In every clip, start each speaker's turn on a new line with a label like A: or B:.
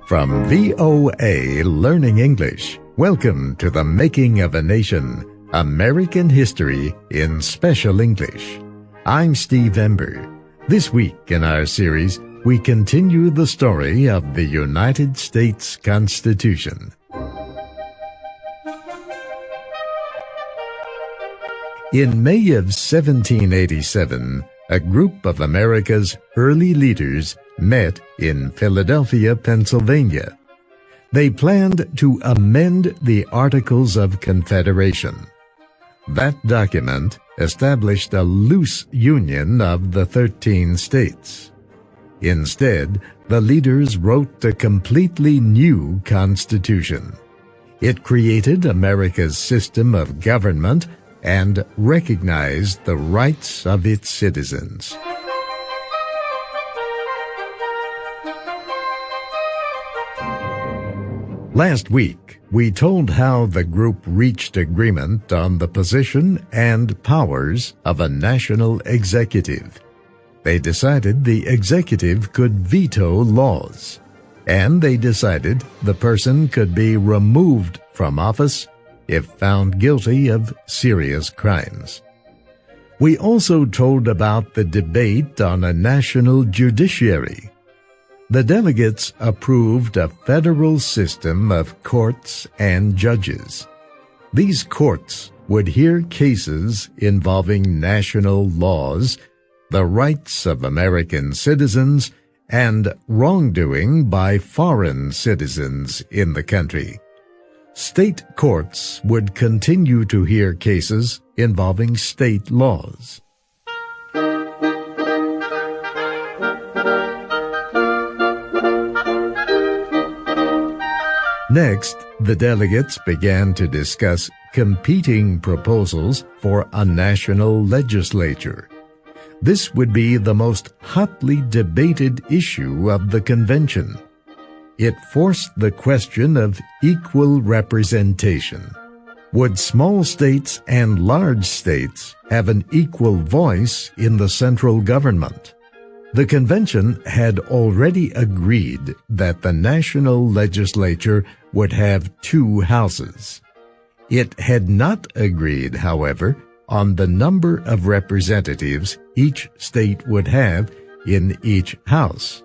A: From VOA Learning English, welcome to the Making of a Nation, American History in Special English. I'm Steve Ember. This week in our series, we continue the story of the United States Constitution. In May of 1787, a group of America's early leaders met in Philadelphia, Pennsylvania. They planned to amend the Articles of Confederation. That document established a loose union of the 13 states. Instead, the leaders wrote a completely new constitution. It created America's system of government and recognized the rights of its citizens. Last week, we told how the group reached agreement on the position and powers of a national executive. They decided the executive could veto laws, and they decided the person could be removed from office if found guilty of serious crimes. We also told about the debate on a national judiciary. The delegates approved a federal system of courts and judges. These courts would hear cases involving national laws, the rights of American citizens, and wrongdoing by foreign citizens in the country. State courts would continue to hear cases involving state laws. Next, the delegates began to discuss competing proposals for a national legislature. This would be the most hotly debated issue of the convention. It forced the question of equal representation. Would small states and large states have an equal voice in the central government? The convention had already agreed that the national legislature would have 2 houses. It had not agreed, however, on the number of representatives each state would have in each house.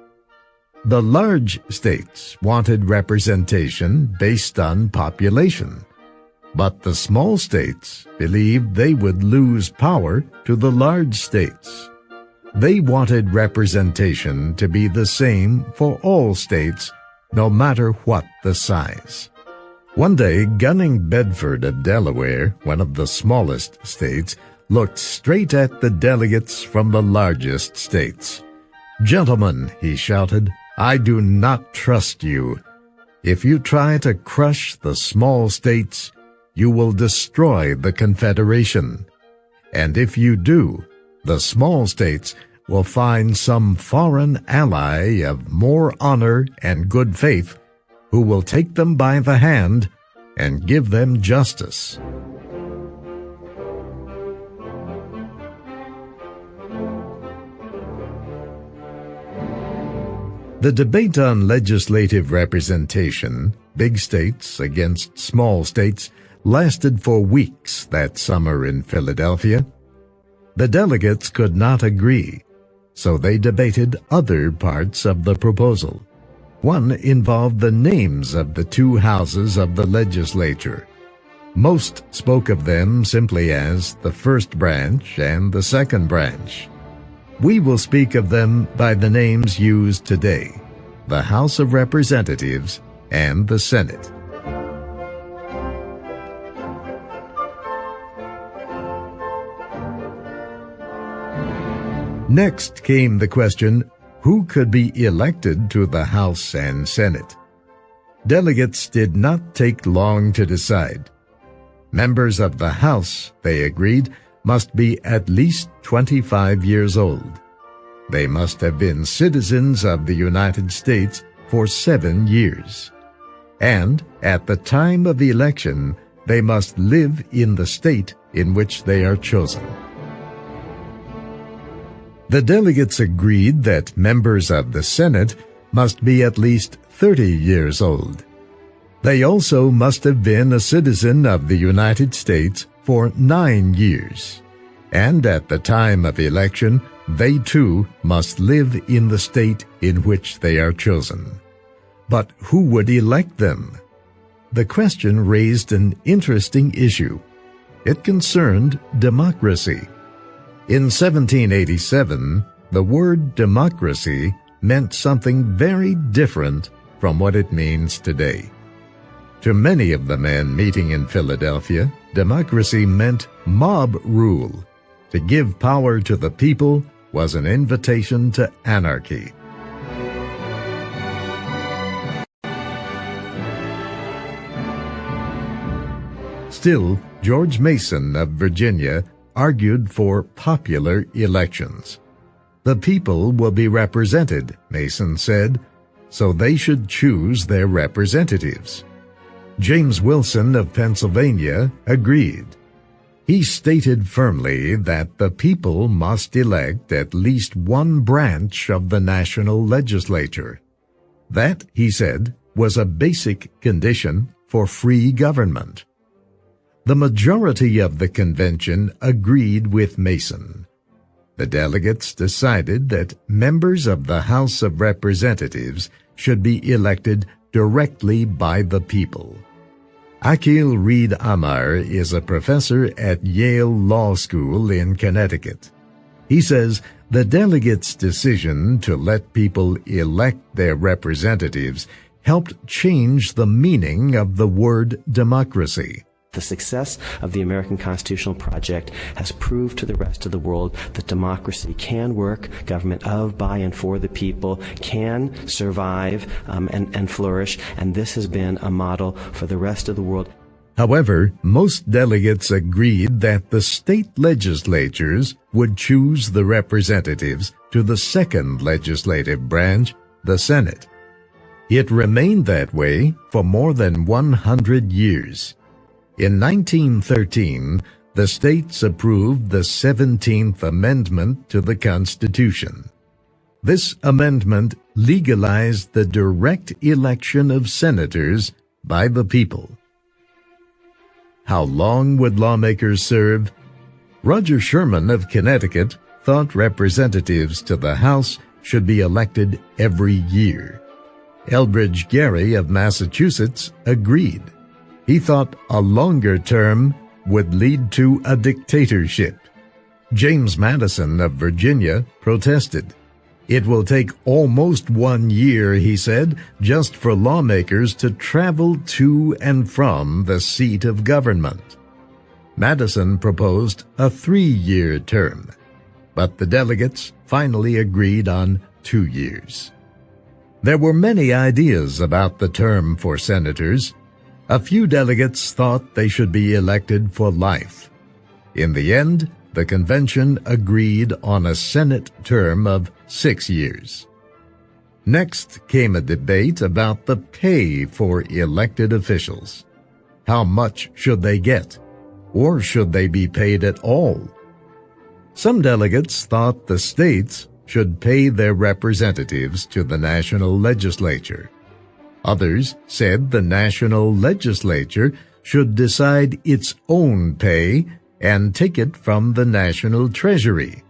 A: The large states wanted representation based on population, but the small states believed they would lose power to the large states. They wanted representation to be the same for all states, no matter what the size. One day, Gunning Bedford of Delaware, one of the smallest states, looked straight at the delegates from the largest states. "Gentlemen," he shouted, "I do not trust you. If you try to crush the small states, you will destroy the Confederation. And if you do, the small states will find some foreign ally of more honor and good faith who will take them by the hand and give them justice." The debate on legislative representation, big states against small states, lasted for weeks that summer in Philadelphia. The delegates could not agree, so they debated other parts of the proposal. One involved the names of the 2 houses of the legislature. Most spoke of them simply as the first branch and the second branch. We will speak of them by the names used today, the House of Representatives and the Senate. Next came the question, who could be elected to the House and Senate? Delegates did not take long to decide. Members of the House, they agreed, must be at least 25 years old. They must have been citizens of the United States for 7 years. And at the time of election, they must live in the state in which they are chosen. The delegates agreed that members of the Senate must be at least 30 years old. They also must have been a citizen of the United States for 9 years. And at the time of election, they too must live in the state in which they are chosen. But who would elect them? The question raised an interesting issue. It concerned democracy. In 1787, the word democracy meant something very different from what it means today. To many of the men meeting in Philadelphia, democracy meant mob rule. To give power to the people was an invitation to anarchy. Still, George Mason of Virginia argued for popular elections. The people will be represented, Mason said, so they should choose their representatives. James Wilson of Pennsylvania agreed. He stated firmly that the people must elect at least one branch of the national legislature. That, he said, was a basic condition for free government. The majority of the convention agreed with Mason. The delegates decided that members of the House of Representatives should be elected directly by the people. Akil Reed Amar is a professor at Yale Law School in Connecticut. He says the delegates' decision to let people elect their representatives helped change the meaning of the word democracy.
B: The success of the American constitutional project has proved to the rest of the world that democracy can work, government of, by, and for the people can survive and flourish, and this has been a model for the rest of the world.
A: However, most delegates agreed that the state legislatures would choose the representatives to the second legislative branch, the Senate. It remained that way for more than 100 years. In 1913, the states approved the 17th Amendment to the Constitution. This amendment legalized the direct election of senators by the people. How long would lawmakers serve? Roger Sherman of Connecticut thought representatives to the House should be elected every year. Elbridge Gerry of Massachusetts agreed. He thought a longer term would lead to a dictatorship. James Madison of Virginia protested. It will take almost 1 year, he said, just for lawmakers to travel to and from the seat of government. Madison proposed a 3-year term, but the delegates finally agreed on 2 years. There were many ideas about the term for senators. A few delegates thought they should be elected for life. In the end, the convention agreed on a Senate term of 6 years. Next came a debate about the pay for elected officials. How much should they get? Or should they be paid at all? Some delegates thought the states should pay their representatives to the national legislature. Others said the national legislature should decide its own pay and take it from the national treasury.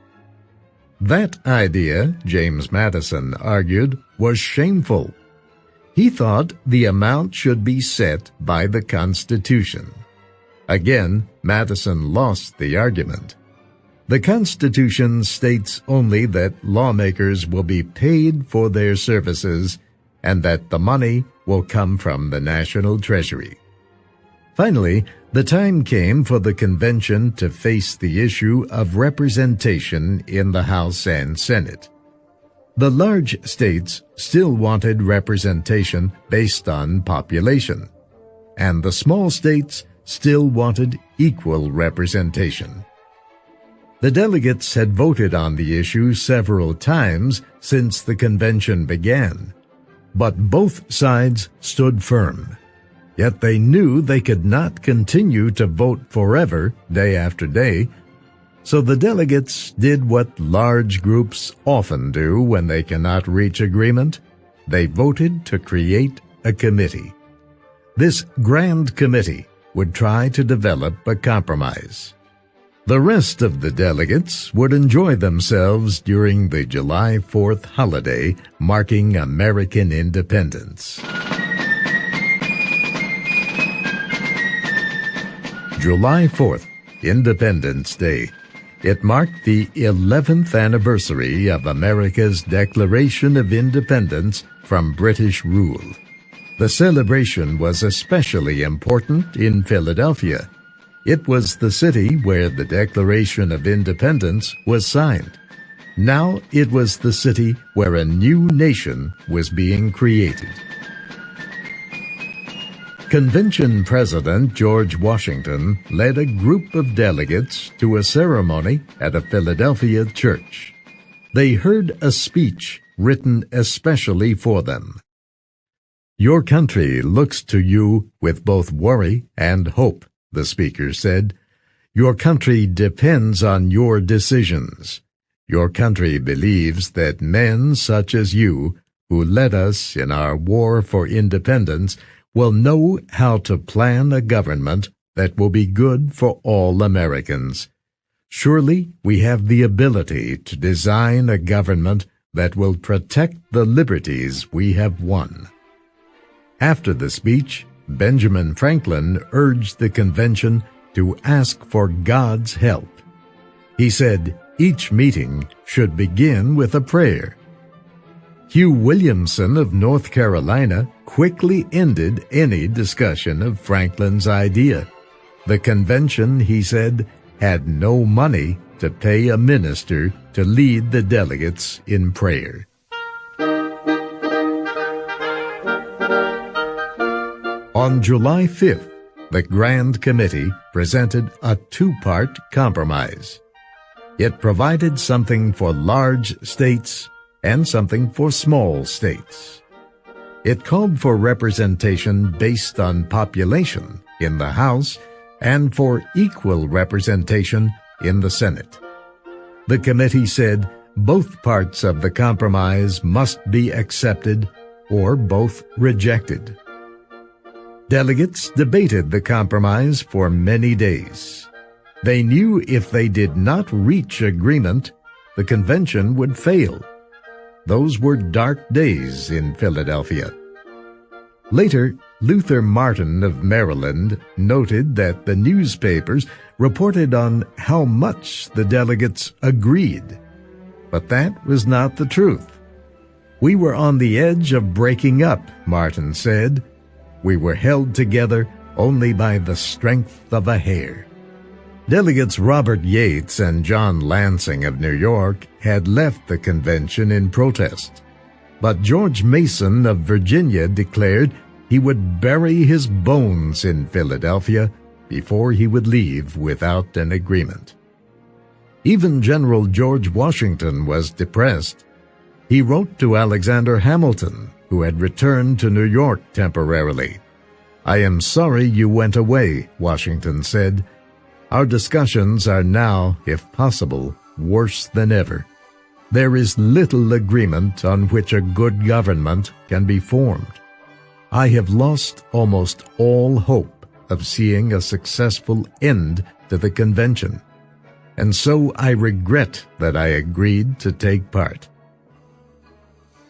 A: That idea, James Madison argued, was shameful. He thought the amount should be set by the Constitution. Again, Madison lost the argument. The Constitution states only that lawmakers will be paid for their services and that the money will come from the national treasury. Finally, the time came for the convention to face the issue of representation in the House and Senate. The large states still wanted representation based on population, and the small states still wanted equal representation. The delegates had voted on the issue several times since the convention began. But both sides stood firm. Yet they knew they could not continue to vote forever, day after day, so the delegates did what large groups often do when they cannot reach agreement. they voted to create a committee. This Grand Committee would try to develop a compromise. The rest of the delegates would enjoy themselves during the July 4th holiday marking American independence. July 4th, Independence Day. It marked the 11th anniversary of America's Declaration of Independence from British rule. The celebration was especially important in Philadelphia. It was the city where the Declaration of Independence was signed. Now it was the city where a new nation was being created. Convention President George Washington led a group of delegates to a ceremony at a Philadelphia church. They heard a speech written especially for them. "Your country looks to you with both worry and hope," the speaker said. "Your country depends on your decisions. Your country believes that men such as you, who led us in our war for independence, will know how to plan a government that will be good for all Americans. Surely we have the ability to design a government that will protect the liberties we have won." After the speech, Benjamin Franklin urged the convention to ask for God's help. He said each meeting should begin with a prayer. Hugh Williamson of North Carolina quickly ended any discussion of Franklin's idea. The convention, he said, had no money to pay a minister to lead the delegates in prayer. On July 5th, the Grand Committee presented a two-part compromise. It provided something for large states and something for small states. It called for representation based on population in the House and for equal representation in the Senate. The committee said both parts of the compromise must be accepted or both rejected. Delegates debated the compromise for many days. They knew if they did not reach agreement, the convention would fail. Those were dark days in Philadelphia. Later, Luther Martin of Maryland noted that the newspapers reported on how much the delegates agreed. But that was not the truth. "We were on the edge of breaking up," Martin said. "We were held together only by the strength of a hair." Delegates Robert Yates and John Lansing of New York had left the convention in protest. But George Mason of Virginia declared he would bury his bones in Philadelphia before he would leave without an agreement. Even General George Washington was depressed. He wrote to Alexander Hamilton, who had returned to New York temporarily. "I am sorry you went away," Washington said. "Our discussions are now, if possible, worse than ever. There is little agreement on which a good government can be formed. I have lost almost all hope of seeing a successful end to the convention, and so I regret that I agreed to take part."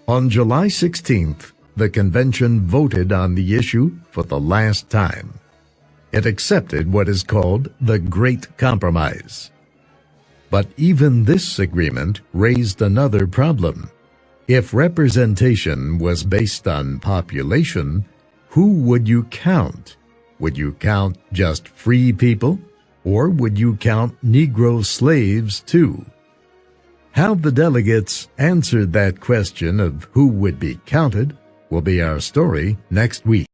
A: On July 16th, the convention voted on the issue for the last time. It accepted what is called the Great Compromise. But even this agreement raised another problem. If representation was based on population, who would you count? Would you count just free people, or would you count Negro slaves too? How the delegates answered that question of who would be counted will be our story next week.